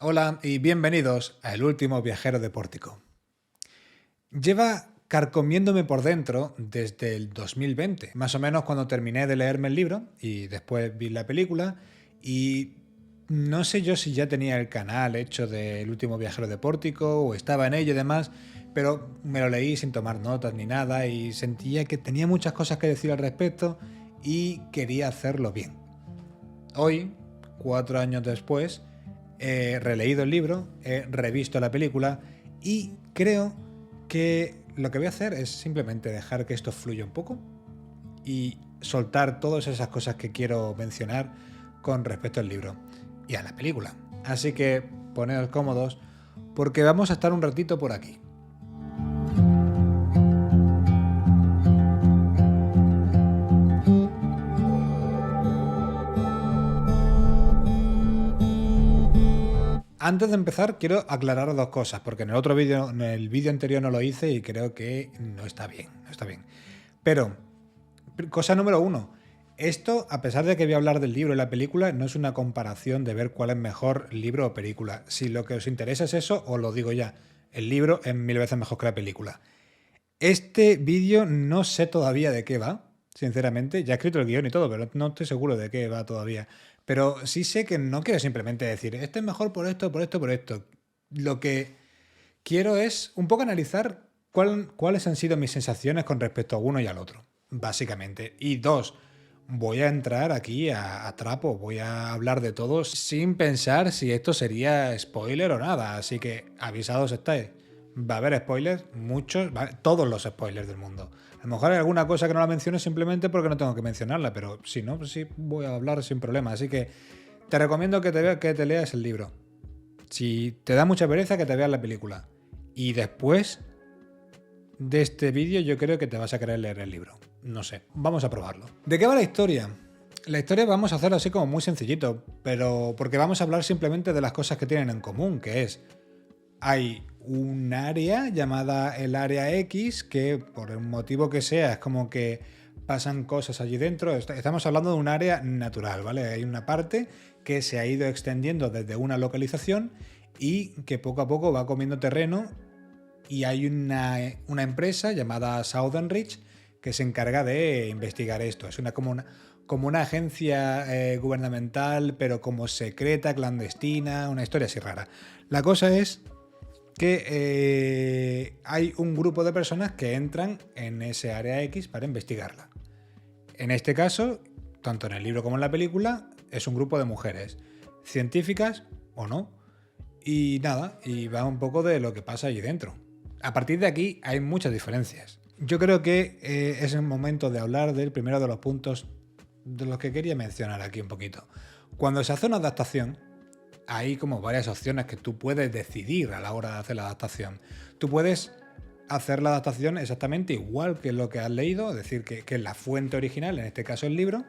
Hola y bienvenidos a El último viajero de Pórtico. Lleva carcomiéndome por dentro desde el 2020, más o menos cuando terminé de leerme el libro y después vi la película y no sé yo si ya tenía el canal hecho de El último viajero de Pórtico o estaba en ello y demás, pero me lo leí sin tomar notas ni nada y sentía que tenía muchas cosas que decir al respecto y quería hacerlo bien. Hoy, 4 años después, he releído el libro, he revisto la película y creo que lo que voy a hacer es simplemente dejar que esto fluya un poco y soltar todas esas cosas que quiero mencionar con respecto al libro y a la película. Así que ponedos cómodos porque vamos a estar un ratito por aquí. Antes de empezar, quiero aclarar dos cosas, porque en el otro vídeo, en el vídeo anterior no lo hice y creo que no está bien, no está bien. Pero, cosa número uno, esto, a pesar de que voy a hablar del libro y la película, no es una comparación de ver cuál es mejor, libro o película. Si lo que os interesa es eso, os lo digo ya, el libro es 1000 veces mejor que la película. Este vídeo no sé todavía de qué va, sinceramente. Ya he escrito el guión y todo, pero no estoy seguro de qué va todavía. Pero sí sé que no quiero simplemente decir, este es mejor por esto, por esto, por esto. Lo que quiero es un poco analizar cuáles han sido mis sensaciones con respecto a uno y al otro, básicamente. Y dos, voy a entrar aquí a trapo, voy a hablar de todo sin pensar si esto sería spoiler o nada. Así que avisados estáis. Va a haber spoilers, muchos, todos los spoilers del mundo. A lo mejor hay alguna cosa que no la menciono simplemente porque no tengo que mencionarla, pero si no, pues sí voy a hablar sin problema. Así que te recomiendo que te leas el libro. Si te da mucha pereza, que te veas la película. Y después de este vídeo yo creo que te vas a querer leer el libro. No sé, vamos a probarlo. ¿De qué va la historia? La historia vamos a hacerlo así como muy sencillito, pero porque vamos a hablar simplemente de las cosas que tienen en común, que es, hay un área llamada el área X que por el motivo que sea es como que pasan cosas allí dentro. Estamos hablando de un área natural, ¿vale? Hay una parte que se ha ido extendiendo desde una localización y que poco a poco va comiendo terreno y hay una empresa llamada Southern Reach que se encarga de investigar esto. Es como una agencia gubernamental, pero como secreta, clandestina, una historia así rara. La cosa es que hay un grupo de personas que entran en ese área X para investigarla. En este caso, tanto en el libro como en la película, es un grupo de mujeres, científicas o no, y nada, y va un poco de lo que pasa allí dentro. A partir de aquí hay muchas diferencias. Yo creo que es el momento de hablar del primero de los puntos de los que quería mencionar aquí un poquito. Cuando se hace una adaptación, hay como varias opciones que tú puedes decidir a la hora de hacer la adaptación. Tú puedes hacer la adaptación exactamente igual que lo que has leído, es decir, que es la fuente original, en este caso el libro,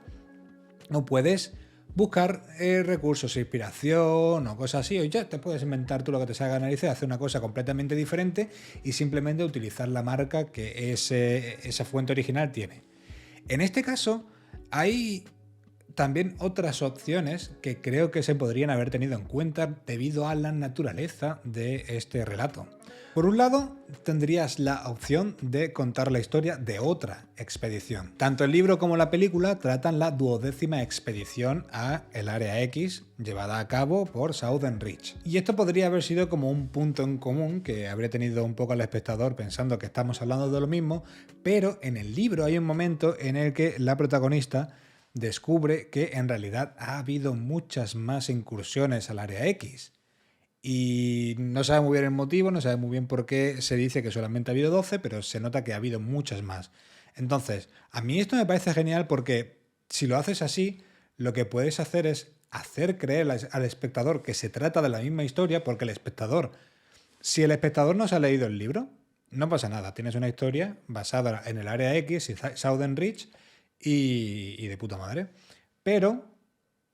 o puedes buscar recursos de inspiración o cosas así, o ya te puedes inventar tú lo que te salga a narices, hacer una cosa completamente diferente y simplemente utilizar la marca que esa fuente original tiene. En este caso, hay también otras opciones que creo que se podrían haber tenido en cuenta debido a la naturaleza de este relato. Por un lado, tendrías la opción de contar la historia de otra expedición. Tanto el libro como la película tratan la 12ª expedición a el Área X llevada a cabo por Southern Reach. Y esto podría haber sido como un punto en común que habría tenido un poco al espectador pensando que estamos hablando de lo mismo, pero en el libro hay un momento en el que la protagonista descubre que en realidad ha habido muchas más incursiones al Área X. Y no sabe muy bien el motivo, no sabe muy bien por qué se dice que solamente ha habido 12, pero se nota que ha habido muchas más. Entonces, a mí esto me parece genial porque si lo haces así, lo que puedes hacer es hacer creer al espectador que se trata de la misma historia, porque el espectador, si el espectador no se ha leído el libro, no pasa nada. Tienes una historia basada en el Área X y Southern Reach y de puta madre. Pero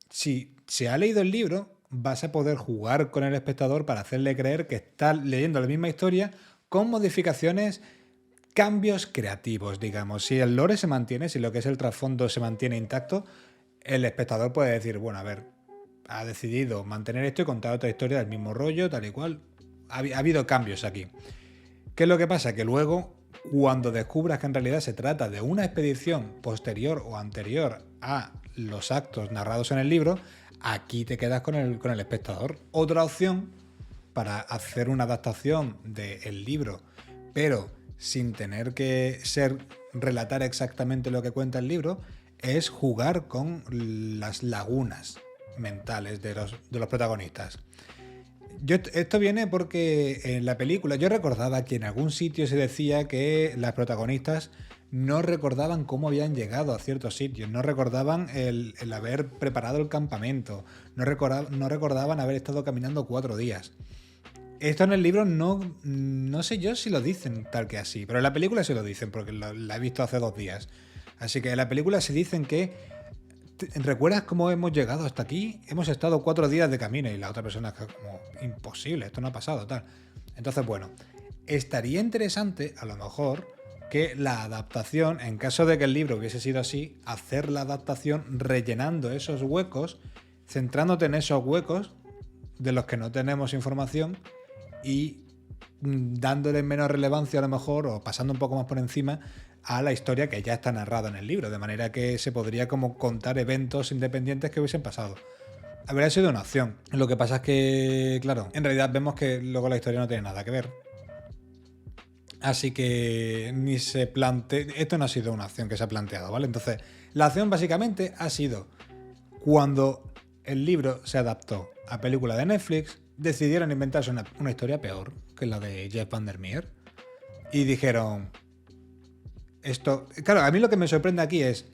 si se ha leído el libro, vas a poder jugar con el espectador para hacerle creer que está leyendo la misma historia con modificaciones, cambios creativos, digamos. Si el lore se mantiene, si lo que es el trasfondo se mantiene intacto, el espectador puede decir, bueno, a ver, ha decidido mantener esto y contar otra historia del mismo rollo, tal y cual. Ha habido cambios aquí. ¿Qué es lo que pasa? Que luego, cuando descubras que en realidad se trata de una expedición posterior o anterior a los actos narrados en el libro, aquí te quedas con el espectador. Otra opción para hacer una adaptación del libro, pero sin tener que relatar exactamente lo que cuenta el libro, es jugar con las lagunas mentales de los protagonistas. Esto viene porque en la película yo recordaba que en algún sitio se decía que las protagonistas no recordaban cómo habían llegado a ciertos sitios, no recordaban el haber preparado el campamento, no recordaban haber estado caminando 4 días. Esto en el libro no sé yo si lo dicen tal que así, pero en la película sí lo dicen porque la he visto hace 2 días. Así que en la película se dicen que ¿recuerdas cómo hemos llegado hasta aquí? Hemos estado 4 días de camino y la otra persona es como imposible, esto no ha pasado, tal. Entonces, bueno, estaría interesante a lo mejor que la adaptación, en caso de que el libro hubiese sido así, hacer la adaptación rellenando esos huecos, centrándote en esos huecos de los que no tenemos información y dándole menos relevancia a lo mejor o pasando un poco más por encima a la historia que ya está narrada en el libro, de manera que se podría como contar eventos independientes que hubiesen pasado. Habría sido una opción. Lo que pasa es que, claro, en realidad vemos que luego la historia no tiene nada que ver. Así que ni se plantea... Esto no ha sido una opción que se ha planteado, ¿vale? Entonces, la opción básicamente ha sido cuando el libro se adaptó a película de Netflix, decidieron inventarse una historia peor que la de Jeff Vandermeer y dijeron... Esto, claro, a mí lo que me sorprende aquí es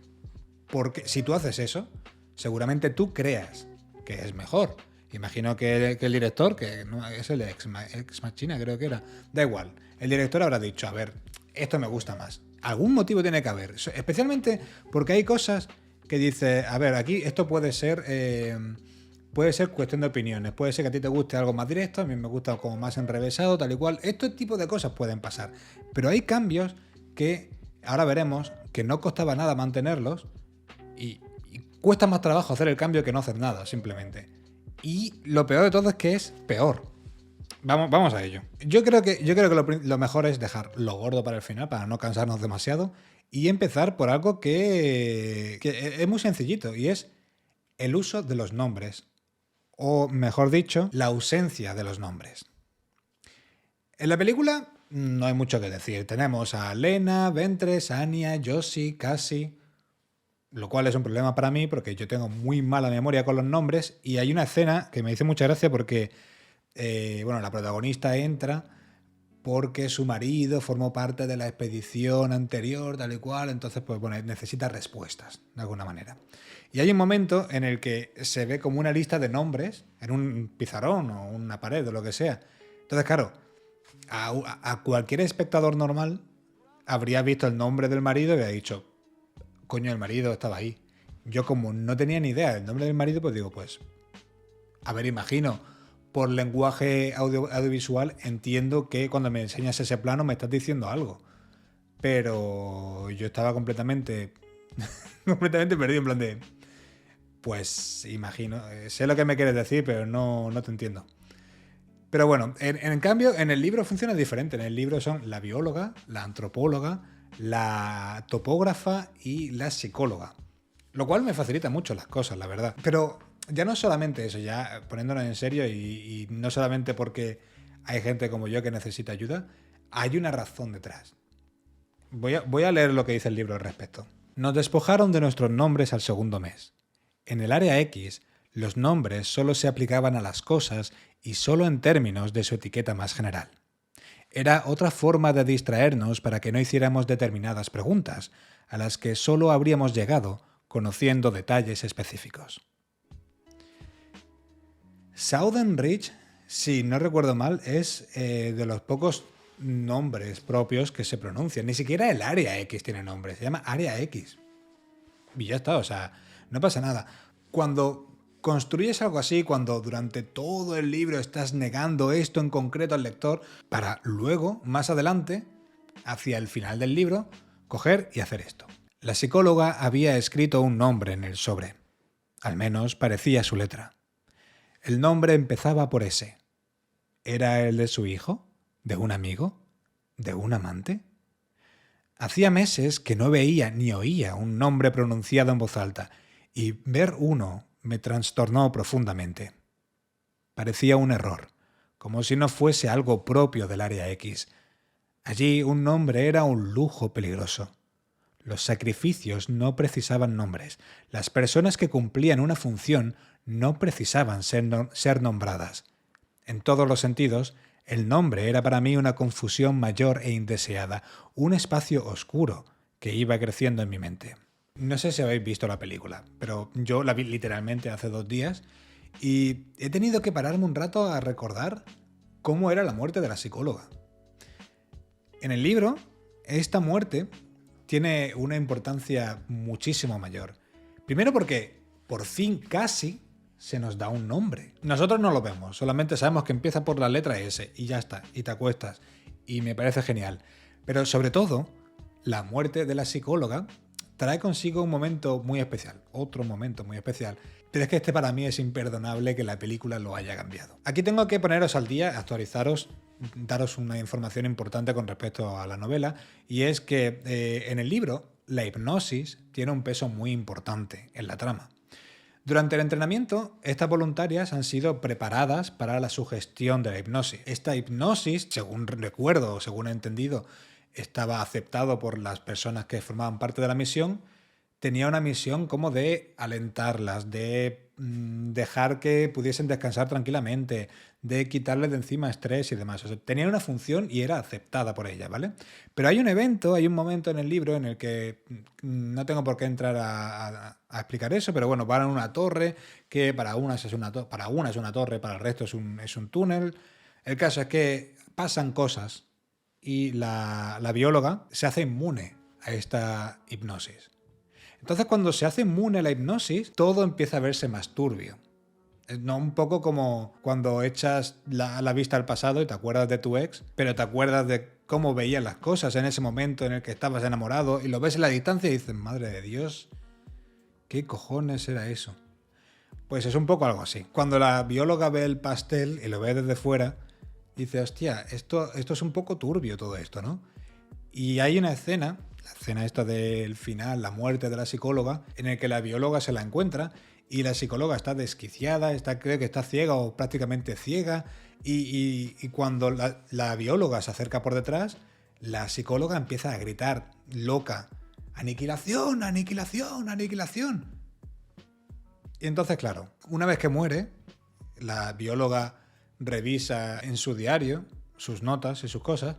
porque si tú haces eso, seguramente tú creas que es mejor. Imagino que el director, que no, es el ex Machina, creo que era, da igual. El director habrá dicho, a ver, esto me gusta más. Algún motivo tiene que haber, especialmente porque hay cosas que dice, a ver, aquí esto puede ser cuestión de opiniones. Puede ser que a ti te guste algo más directo, a mí me gusta como más enrevesado, tal y cual. Este tipo de cosas pueden pasar. Pero hay cambios que ahora veremos que no costaba nada mantenerlos y cuesta más trabajo hacer el cambio que no hacer nada, simplemente. Y lo peor de todo es que es peor. Vamos a ello. Yo creo que lo mejor es dejar lo gordo para el final, para no cansarnos demasiado, y empezar por algo que es muy sencillito, y es el uso de los nombres. O, mejor dicho, la ausencia de los nombres. En la película no hay mucho que decir. Tenemos a Lena, Ventress, Anya, Josie, Cassie, lo cual es un problema para mí porque yo tengo muy mala memoria con los nombres y hay una escena que me dice mucha gracia porque la protagonista entra porque su marido formó parte de la expedición anterior, tal y cual, entonces pues bueno, necesita respuestas de alguna manera. Y hay un momento en el que se ve como una lista de nombres en un pizarrón o una pared o lo que sea. Entonces, claro, a cualquier espectador normal habría visto el nombre del marido y habría dicho, coño, el marido estaba ahí. Yo como no tenía ni idea del nombre del marido, pues digo, pues, a ver, imagino, por lenguaje audiovisual entiendo que cuando me enseñas ese plano me estás diciendo algo. Pero yo estaba completamente perdido, en plan de, pues, imagino, sé lo que me quieres decir, pero no te entiendo. Pero bueno, en cambio, en el libro funciona diferente. En el libro son la bióloga, la antropóloga, la topógrafa y la psicóloga. Lo cual me facilita mucho las cosas, la verdad. Pero ya no solamente eso, ya poniéndonos en serio y no solamente porque hay gente como yo que necesita ayuda, hay una razón detrás. Voy a leer lo que dice el libro al respecto. Nos despojaron de nuestros nombres al segundo mes. En el área X, los nombres solo se aplicaban a las cosas y solo en términos de su etiqueta más general. Era otra forma de distraernos para que no hiciéramos determinadas preguntas, a las que solo habríamos llegado conociendo detalles específicos. Southern Ridge, si no recuerdo mal, es de los pocos nombres propios que se pronuncian. Ni siquiera el área X tiene nombre, se llama área X. Y ya está, o sea, no pasa nada. Cuando construyes algo así, cuando durante todo el libro estás negando esto en concreto al lector, para luego, más adelante, hacia el final del libro, coger y hacer esto. La psicóloga había escrito un nombre en el sobre. Al menos parecía su letra. El nombre empezaba por S. ¿Era el de su hijo? ¿De un amigo? ¿De un amante? Hacía meses que no veía ni oía un nombre pronunciado en voz alta, y ver uno me trastornó profundamente. Parecía un error, como si no fuese algo propio del Área X. Allí un nombre era un lujo peligroso. Los sacrificios no precisaban nombres. Las personas que cumplían una función no precisaban ser nombradas. En todos los sentidos, el nombre era para mí una confusión mayor e indeseada, un espacio oscuro que iba creciendo en mi mente. No sé si habéis visto la película, pero yo la vi literalmente hace 2 días y he tenido que pararme un rato a recordar cómo era la muerte de la psicóloga. En el libro, esta muerte tiene una importancia muchísimo mayor. Primero porque por fin casi se nos da un nombre. Nosotros no lo vemos, solamente sabemos que empieza por la letra S y ya está, y te acuestas. Y me parece genial. Pero sobre todo, la muerte de la psicóloga trae consigo un momento muy especial, otro momento muy especial. Pero es que este para mí es imperdonable que la película lo haya cambiado. Aquí tengo que poneros al día, actualizaros, daros una información importante con respecto a la novela, y es que en el libro la hipnosis tiene un peso muy importante en la trama. Durante el entrenamiento, estas voluntarias han sido preparadas para la sugestión de la hipnosis. Esta hipnosis, según recuerdo o según he entendido, estaba aceptado por las personas que formaban parte de la misión. Tenía una misión como de alentarlas, de dejar que pudiesen descansar tranquilamente, de quitarles de encima estrés y demás. O sea, tenía una función y era aceptada por ella, ¿vale? Pero hay un momento en el libro en el que no tengo por qué entrar a explicar eso, pero bueno, van a una torre que para unas es una torre, para el resto es un túnel. El caso es que pasan cosas y la bióloga se hace inmune a esta hipnosis. Entonces, cuando se hace inmune a la hipnosis, todo empieza a verse más turbio. No, un poco como cuando echas la vista al pasado y te acuerdas de tu ex, pero te acuerdas de cómo veías las cosas en ese momento en el que estabas enamorado y lo ves en la distancia y dices, madre de Dios, ¿qué cojones era eso? Pues es un poco algo así. Cuando la bióloga ve el pastel y lo ve desde fuera, dice, hostia, esto es un poco turbio todo esto, ¿no? Y hay una escena, la escena esta del final, la muerte de la psicóloga, en el que la bióloga se la encuentra y la psicóloga está desquiciada, cree que está ciega o prácticamente ciega, y cuando la bióloga se acerca por detrás, la psicóloga empieza a gritar, loca, ¡aniquilación, aniquilación, aniquilación! Y entonces, claro, una vez que muere, la bióloga revisa en su diario sus notas y sus cosas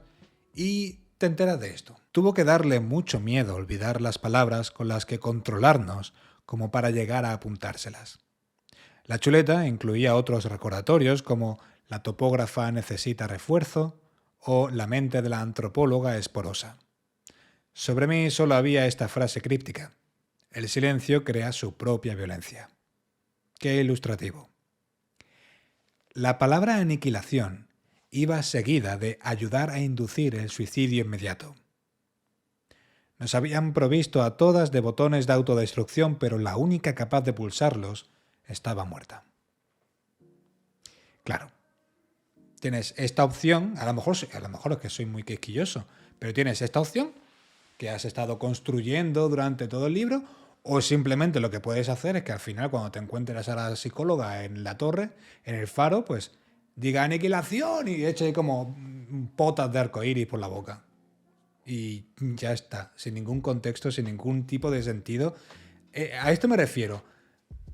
y te enteras de esto. Tuvo que darle mucho miedo olvidar las palabras con las que controlarnos como para llegar a apuntárselas. La chuleta incluía otros recordatorios como la topógrafa necesita refuerzo o la mente de la antropóloga es porosa. Sobre mí solo había esta frase críptica. El silencio crea su propia violencia. Qué ilustrativo. La palabra aniquilación iba seguida de ayudar a inducir el suicidio inmediato. Nos habían provisto a todas de botones de autodestrucción, pero la única capaz de pulsarlos estaba muerta. Claro, tienes esta opción, a lo mejor es que soy muy quisquilloso, pero tienes esta opción que has estado construyendo durante todo el libro, o simplemente lo que puedes hacer es que al final, cuando te encuentres a la psicóloga en la torre, en el faro, pues diga aniquilación y eche como potas de arcoíris por la boca. Y ya está, sin ningún contexto, sin ningún tipo de sentido. A esto me refiero.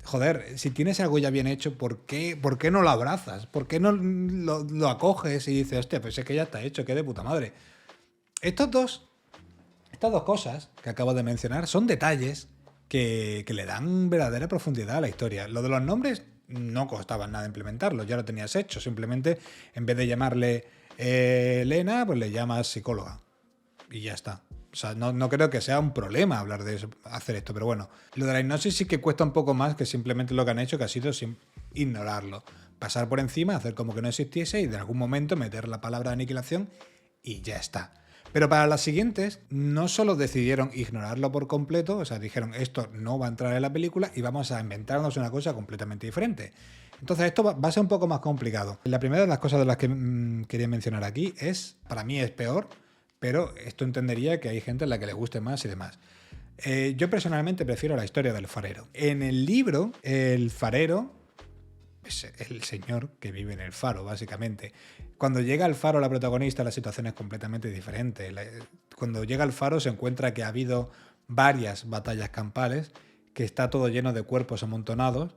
Joder, si tienes algo ya bien hecho, ¿por qué no lo abrazas? ¿Por qué no lo acoges y dices, hostia, pues es que ya está hecho, qué de puta madre? Estas dos cosas que acabo de mencionar son detalles que le dan verdadera profundidad a la historia. Lo de los nombres no costaba nada implementarlo, ya lo tenías hecho. Simplemente, en vez de llamarle Elena, pues le llamas psicóloga. Y ya está. O sea, no creo que sea un problema hablar de eso, hacer esto, pero bueno. Lo de la hipnosis sí que cuesta un poco más que simplemente lo que han hecho, que ha sido ignorarlo. Pasar por encima, hacer como que no existiese y de algún momento meter la palabra aniquilación y ya está. Pero para las siguientes, no solo decidieron ignorarlo por completo, o sea, dijeron esto no va a entrar en la película y vamos a inventarnos una cosa completamente diferente. Entonces esto va a ser un poco más complicado. La primera de las cosas de las que quería mencionar aquí es, para mí es peor, pero esto entendería que hay gente a la que le guste más y demás. Yo personalmente prefiero la historia del farero. En el libro, el farero es el señor que vive en el faro, básicamente. Cuando llega al faro la protagonista, la situación es completamente diferente. Cuando llega al faro se encuentra que ha habido varias batallas campales, que está todo lleno de cuerpos amontonados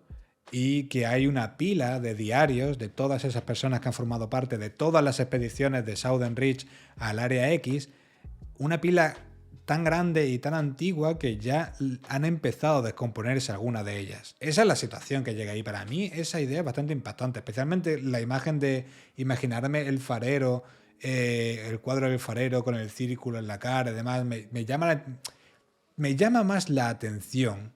y que hay una pila de diarios de todas esas personas que han formado parte de todas las expediciones de Southern Reach al Área X, una pila tan grande y tan antigua que ya han empezado a descomponerse algunas de ellas. Esa es la situación que llega ahí. Para mí esa idea es bastante impactante, especialmente la imagen de imaginarme el farero, el cuadro del farero con el círculo en la cara y demás, me llama más la atención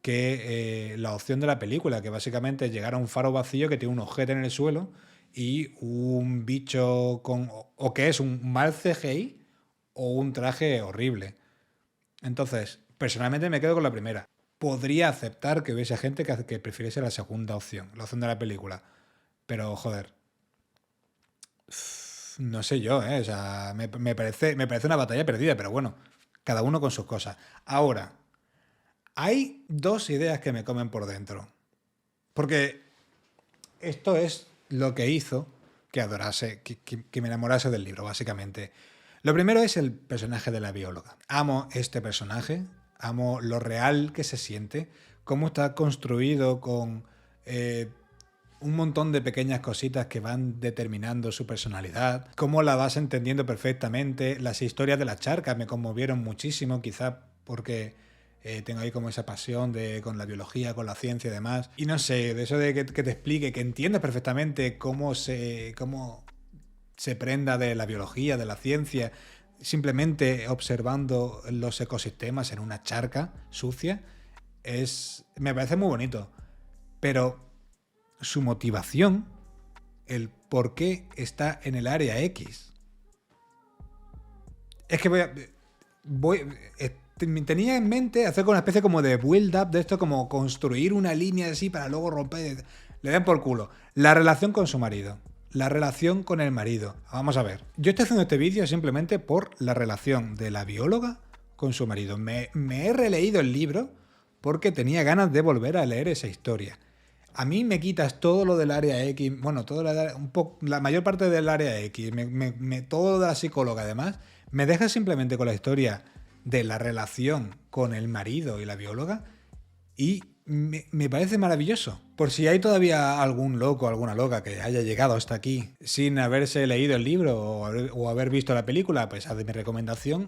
que la opción de la película, que básicamente es llegar a un faro vacío que tiene un ojete en el suelo y un bicho o que es un mal CGI o un traje horrible. Entonces, personalmente me quedo con la primera. Podría aceptar que hubiese gente que prefiriese la segunda opción, la opción de la película. Pero, joder, no sé yo, ¿eh? O sea, me parece una batalla perdida, pero bueno, cada uno con sus cosas. Ahora, hay dos ideas que me comen por dentro. Porque esto es lo que hizo que adorase, que me enamorase del libro, básicamente. Lo primero es el personaje de la bióloga. Amo este personaje, amo lo real que se siente, cómo está construido con un montón de pequeñas cositas que van determinando su personalidad, cómo la vas entendiendo perfectamente. Las historias de las charcas me conmovieron muchísimo, quizá porque tengo ahí como esa pasión con la biología, con la ciencia y demás. Y no sé, de eso de que te explique, que entiendas perfectamente cómo se prenda de la biología, de la ciencia, simplemente observando los ecosistemas en una charca sucia, me parece muy bonito. Pero su motivación, el por qué está en el área X. Es que tenía en mente hacer una especie como de build-up de esto, como construir una línea así para luego romper. Le den por culo. La relación con su marido. La relación con el marido. Vamos a ver. Yo estoy haciendo este vídeo simplemente por la relación de la bióloga con su marido. Me he releído el libro porque tenía ganas de volver a leer esa historia. A mí me quitas todo lo del área X, bueno, la mayor parte del área X, todo de la psicóloga además, me dejas simplemente con la historia de la relación con el marido y la bióloga y me parece maravilloso. Por si hay todavía algún loco o alguna loca que haya llegado hasta aquí sin haberse leído el libro o haber visto la película, pues haz de mi recomendación.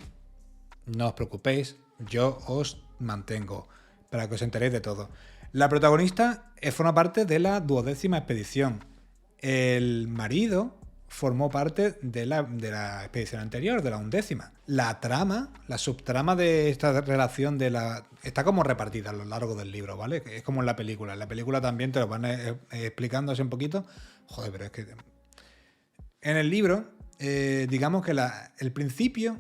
No os preocupéis, yo os mantengo para que os enteréis de todo. La protagonista forma parte de la 12ª expedición. El marido formó parte de la expedición anterior, de la 11ª. La subtrama de esta relación está como repartida a lo largo del libro, ¿vale? Es como en la película. En la película también te lo van explicando así un poquito. Joder, pero es que... En el libro, digamos que el principio,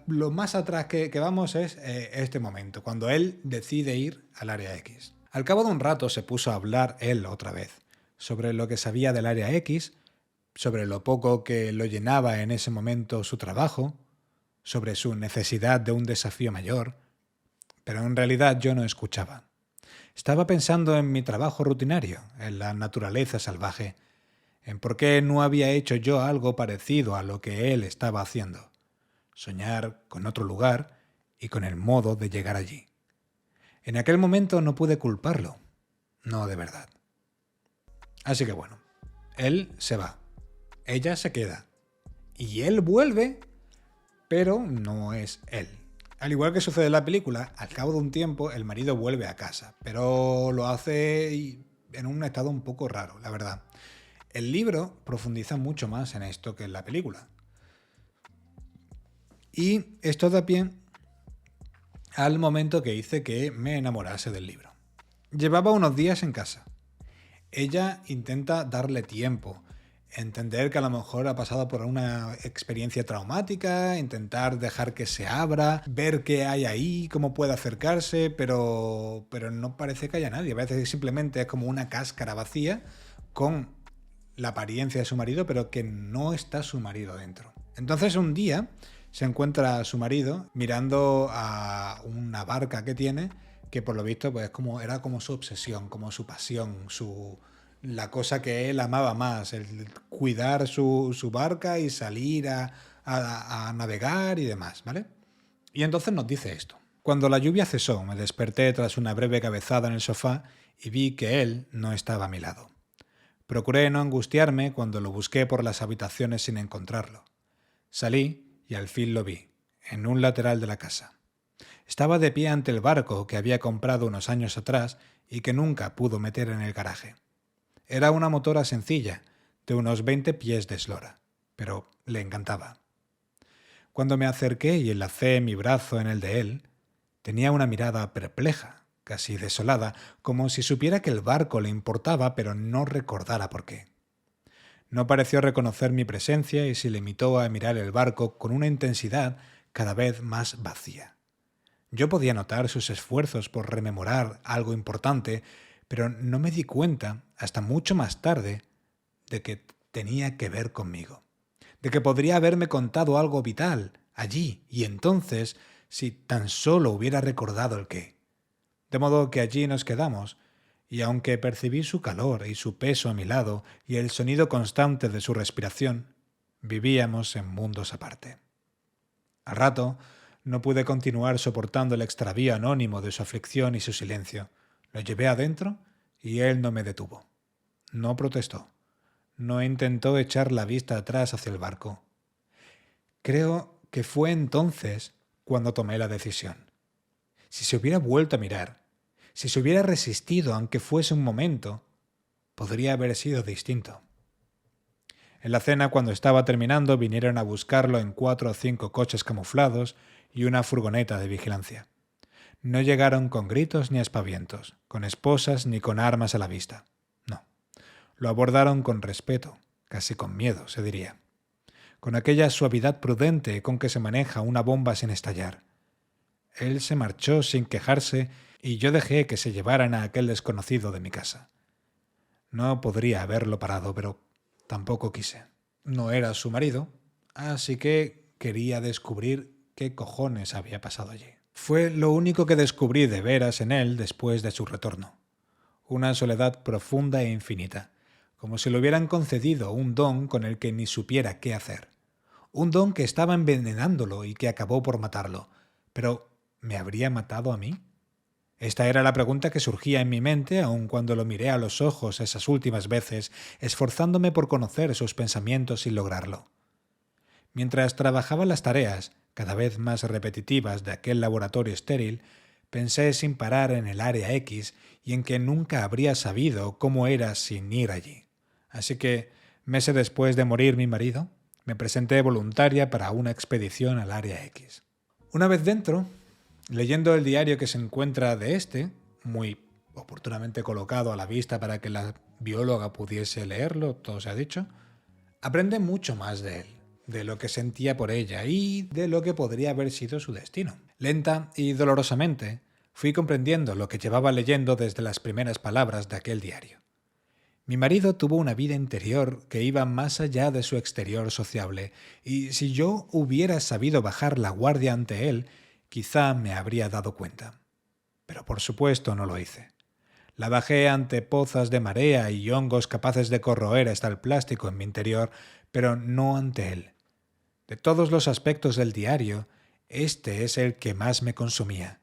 lo más atrás que vamos es este momento, cuando él decide ir al área X. Al cabo de un rato se puso a hablar él otra vez sobre lo que sabía del área X, sobre lo poco que lo llenaba en ese momento su trabajo, sobre su necesidad de un desafío mayor, pero en realidad yo no escuchaba. Estaba pensando en mi trabajo rutinario, en la naturaleza salvaje, en por qué no había hecho yo algo parecido a lo que él estaba haciendo. Soñar con otro lugar y con el modo de llegar allí. En aquel momento no pude culparlo, no de verdad. Así que bueno, él se va, ella se queda, y él vuelve, pero no es él. Al igual que sucede en la película, al cabo de un tiempo el marido vuelve a casa, pero lo hace en un estado un poco raro, la verdad. El libro profundiza mucho más en esto que en la película. Y esto da pie al momento que hice que me enamorase del libro. Llevaba unos días en casa. Ella intenta darle tiempo. Entender que a lo mejor ha pasado por una experiencia traumática, intentar dejar que se abra, ver qué hay ahí, cómo puede acercarse, pero no parece que haya nadie. Parece que simplemente es como una cáscara vacía con la apariencia de su marido, pero que no está su marido dentro. Entonces un día se encuentra a su marido mirando a una barca que tiene, que por lo visto pues era como su obsesión, como su pasión, la cosa que él amaba más, el cuidar su barca y salir a navegar y demás, ¿vale? Y entonces nos dice esto. Cuando la lluvia cesó, me desperté tras una breve cabezada en el sofá y vi que él no estaba a mi lado. Procuré no angustiarme cuando lo busqué por las habitaciones sin encontrarlo. Salí y al fin lo vi, en un lateral de la casa. Estaba de pie ante el barco que había comprado unos años atrás y que nunca pudo meter en el garaje. Era una motora sencilla, de unos 20 pies de eslora, pero le encantaba. Cuando me acerqué y enlacé mi brazo en el de él, tenía una mirada perpleja, casi desolada, como si supiera que el barco le importaba, pero no recordara por qué. No pareció reconocer mi presencia y se limitó a mirar el barco con una intensidad cada vez más vacía. Yo podía notar sus esfuerzos por rememorar algo importante, pero no me di cuenta, hasta mucho más tarde, de que tenía que ver conmigo, de que podría haberme contado algo vital allí y entonces, si tan solo hubiera recordado el qué. De modo que allí nos quedamos, y aunque percibí su calor y su peso a mi lado y el sonido constante de su respiración, vivíamos en mundos aparte. Al rato, no pude continuar soportando el extravío anónimo de su aflicción y su silencio. Lo llevé adentro y él no me detuvo. No protestó. No intentó echar la vista atrás hacia el barco. Creo que fue entonces cuando tomé la decisión. Si se hubiera vuelto a mirar, si se hubiera resistido aunque fuese un momento, podría haber sido distinto. En la cena, cuando estaba terminando, vinieron a buscarlo en 4 o 5 coches camuflados y una furgoneta de vigilancia. No llegaron con gritos ni aspavientos, con esposas ni con armas a la vista. No. Lo abordaron con respeto, casi con miedo, se diría. Con aquella suavidad prudente con que se maneja una bomba sin estallar. Él se marchó sin quejarse y yo dejé que se llevaran a aquel desconocido de mi casa. No podría haberlo parado, pero tampoco quise. No era su marido, así que quería descubrir qué cojones había pasado allí. Fue lo único que descubrí de veras en él después de su retorno. Una soledad profunda e infinita, como si le hubieran concedido un don con el que ni supiera qué hacer. Un don que estaba envenenándolo y que acabó por matarlo. Pero, ¿me habría matado a mí? Esta era la pregunta que surgía en mi mente aun cuando lo miré a los ojos esas últimas veces, esforzándome por conocer sus pensamientos sin lograrlo. Mientras trabajaba las tareas, cada vez más repetitivas de aquel laboratorio estéril, pensé sin parar en el área X y en que nunca habría sabido cómo era sin ir allí. Así que, meses después de morir mi marido, me presenté voluntaria para una expedición al área X. Una vez dentro, leyendo el diario que se encuentra de este, muy oportunamente colocado a la vista para que la bióloga pudiese leerlo, todo se ha dicho, aprendí mucho más de él, de lo que sentía por ella y de lo que podría haber sido su destino. Lenta y dolorosamente, fui comprendiendo lo que llevaba leyendo desde las primeras palabras de aquel diario. Mi marido tuvo una vida interior que iba más allá de su exterior sociable, y si yo hubiera sabido bajar la guardia ante él, quizá me habría dado cuenta. Pero por supuesto no lo hice. La bajé ante pozas de marea y hongos capaces de corroer hasta el plástico en mi interior, pero no ante él. De todos los aspectos del diario, este es el que más me consumía.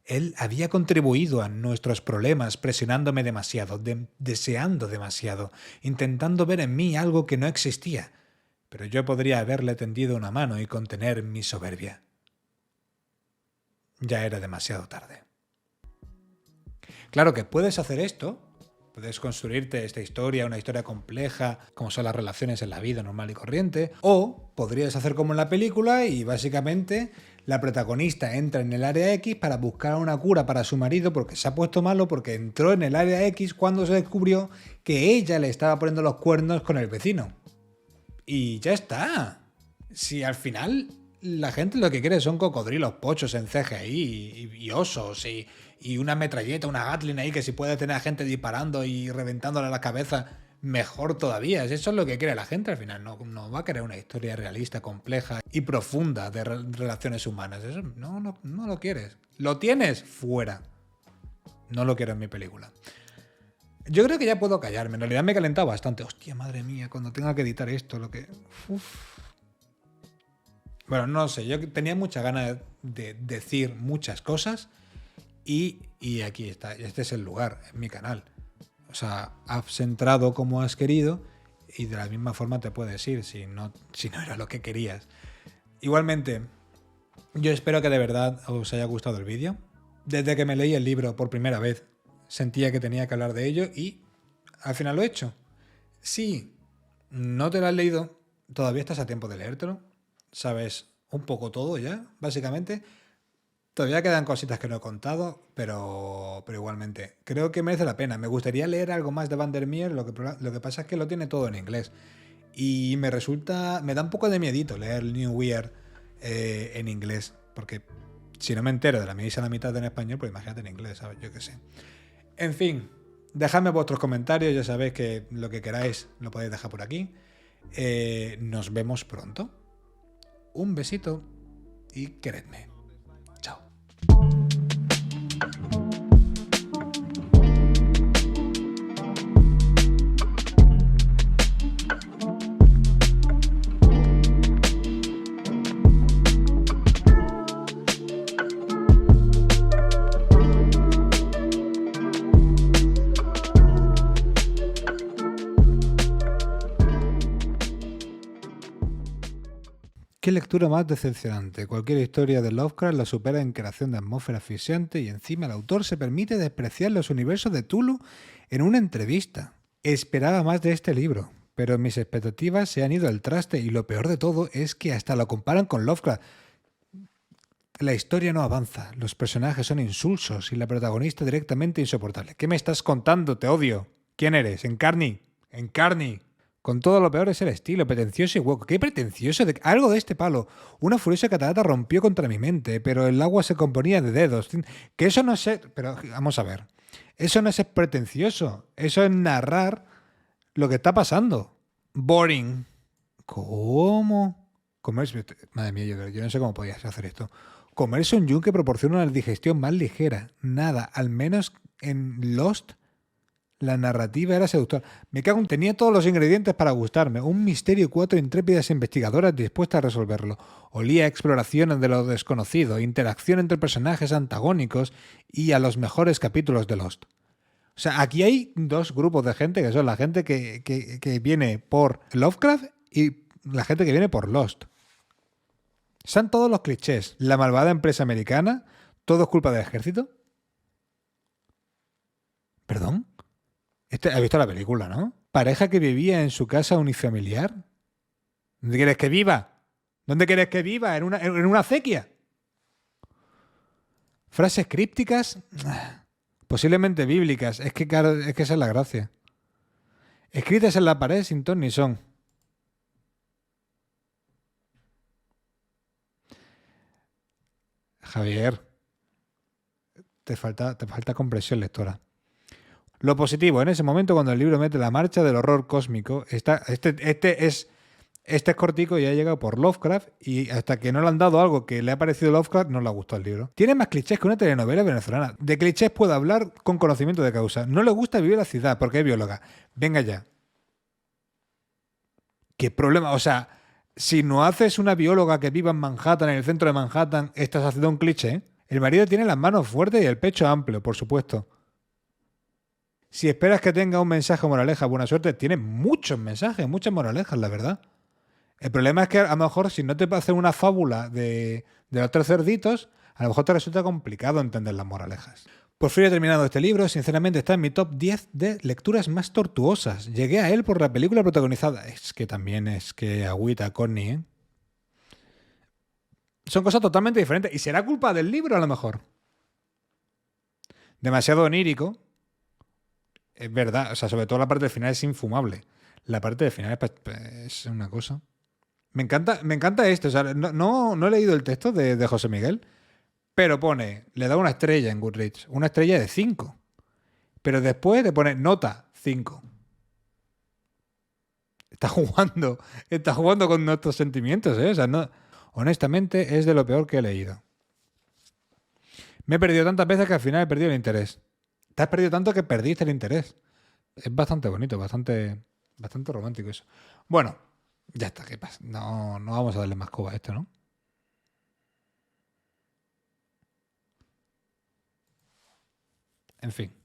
Él había contribuido a nuestros problemas presionándome demasiado, deseando demasiado, intentando ver en mí algo que no existía, pero yo podría haberle tendido una mano y contener mi soberbia. Ya era demasiado tarde. Claro que puedes hacer esto, puedes construirte esta historia, una historia compleja, como son las relaciones en la vida normal y corriente, o podrías hacer como en la película y básicamente la protagonista entra en el área X para buscar una cura para su marido porque se ha puesto malo porque entró en el área X cuando se descubrió que ella le estaba poniendo los cuernos con el vecino. Y ya está. Si al final la gente lo que quiere son cocodrilos pochos en CGI y osos y una metralleta, una Gatling ahí que si puede tener a gente disparando y reventándole la cabeza, mejor todavía. Si eso es lo que quiere la gente al final. No va a querer una historia realista, compleja y profunda de relaciones humanas. Eso no lo quieres. ¿Lo tienes? Fuera. No lo quiero en mi película. Yo creo que ya puedo callarme. En realidad me he calentado bastante. Hostia, madre mía, cuando tenga que editar esto, lo que... Uf. Bueno, no sé. Yo tenía muchas ganas de decir muchas cosas y aquí está. Este es el lugar, en mi canal. O sea, has entrado como has querido y de la misma forma te puedes ir si no era lo que querías. Igualmente, yo espero que de verdad os haya gustado el vídeo. Desde que me leí el libro por primera vez, sentía que tenía que hablar de ello y al final lo he hecho. Si no te lo has leído, todavía estás a tiempo de leértelo. Sabes un poco todo ya, básicamente. Todavía quedan cositas que no he contado, pero igualmente creo que merece la pena. Me gustaría leer algo más de Vandermeer, lo que pasa es que lo tiene todo en inglés. Y me da un poco de miedito leer New Weird en inglés, porque si no me entero de la misa a la mitad en español, pues imagínate en inglés, ¿sabes? Yo qué sé. En fin, dejadme vuestros comentarios, ya sabéis que lo que queráis lo podéis dejar por aquí. Nos vemos pronto. Un besito y queredme. Chao. ¿Qué lectura más decepcionante? Cualquier historia de Lovecraft la supera en creación de atmósfera asfixiante y encima el autor se permite despreciar los universos de Tulu en una entrevista. Esperaba más de este libro, pero mis expectativas se han ido al traste y lo peor de todo es que hasta lo comparan con Lovecraft. La historia no avanza, los personajes son insulsos y la protagonista directamente insoportable. ¿Qué me estás contando? Te odio. ¿Quién eres? ¿Encarni? ¿Encarni? Con todo lo peor es el estilo, pretencioso y hueco. ¡Qué pretencioso! Algo de este palo. Una furiosa catarata rompió contra mi mente, pero el agua se componía de dedos. Que eso no es... Pero vamos a ver. Eso no es pretencioso. Eso es narrar lo que está pasando. Boring. ¿Cómo? Comerse... Madre mía, yo no sé cómo podías hacer esto. Comerse un yunque proporciona una digestión más ligera. Nada, al menos en Lost... La narrativa era seductora. Me cago en... Tenía todos los ingredientes para gustarme. Un misterio y 4 intrépidas investigadoras dispuestas a resolverlo. Olía a exploraciones de lo desconocido, interacción entre personajes antagónicos y a los mejores capítulos de Lost. O sea, aquí hay dos grupos de gente que son la gente que viene por Lovecraft y la gente que viene por Lost. Son todos los clichés. La malvada empresa americana, todo es culpa del ejército. ¿Perdón? ¿Has visto la película, no? Pareja que vivía en su casa unifamiliar. ¿Dónde quieres que viva? ¿Dónde quieres que viva? ¿En una acequia? Frases crípticas, posiblemente bíblicas. Es que, claro, es que esa es la gracia. Escritas en la pared sin ton ni son. Javier, te falta comprensión lectora. Lo positivo, en ese momento cuando el libro mete la marcha del horror cósmico, este es cortico y ha llegado por Lovecraft y hasta que no le han dado algo que le ha parecido Lovecraft no le ha gustado el libro. Tiene más clichés que una telenovela venezolana. De clichés puedo hablar con conocimiento de causa. No le gusta vivir en la ciudad porque es bióloga. Venga ya. ¿Qué problema? O sea, si no haces una bióloga que viva en Manhattan, en el centro de Manhattan, estás haciendo un cliché. El marido tiene las manos fuertes y el pecho amplio, por supuesto. Si esperas que tenga un mensaje o moraleja, buena suerte, tiene muchos mensajes, muchas moralejas, la verdad. El problema es que a lo mejor si no te hacen una fábula de los tres cerditos, a lo mejor te resulta complicado entender las moralejas. Por fin he terminado este libro, sinceramente está en mi top 10 de lecturas más tortuosas. Llegué a él por la película protagonizada. Es que también es que agüita Connie, ¿eh? Son cosas totalmente diferentes y será culpa del libro a lo mejor. Demasiado onírico. Es verdad, o sea, sobre todo la parte del final es infumable. La parte de final es una cosa. Me encanta esto. O sea, no he leído el texto de José Miguel, pero le da una estrella en Goodreads, una estrella de 5. Pero después le pone nota 5. Está jugando con nuestros sentimientos, ¿eh? O sea, no, honestamente es de lo peor que he leído. Me he perdido tantas veces que al final he perdido el interés. Te has perdido tanto que perdiste el interés. Es bastante bonito, bastante romántico eso. Bueno, ya está, ¿qué pasa? No vamos a darle más coba a esto, ¿no? En fin.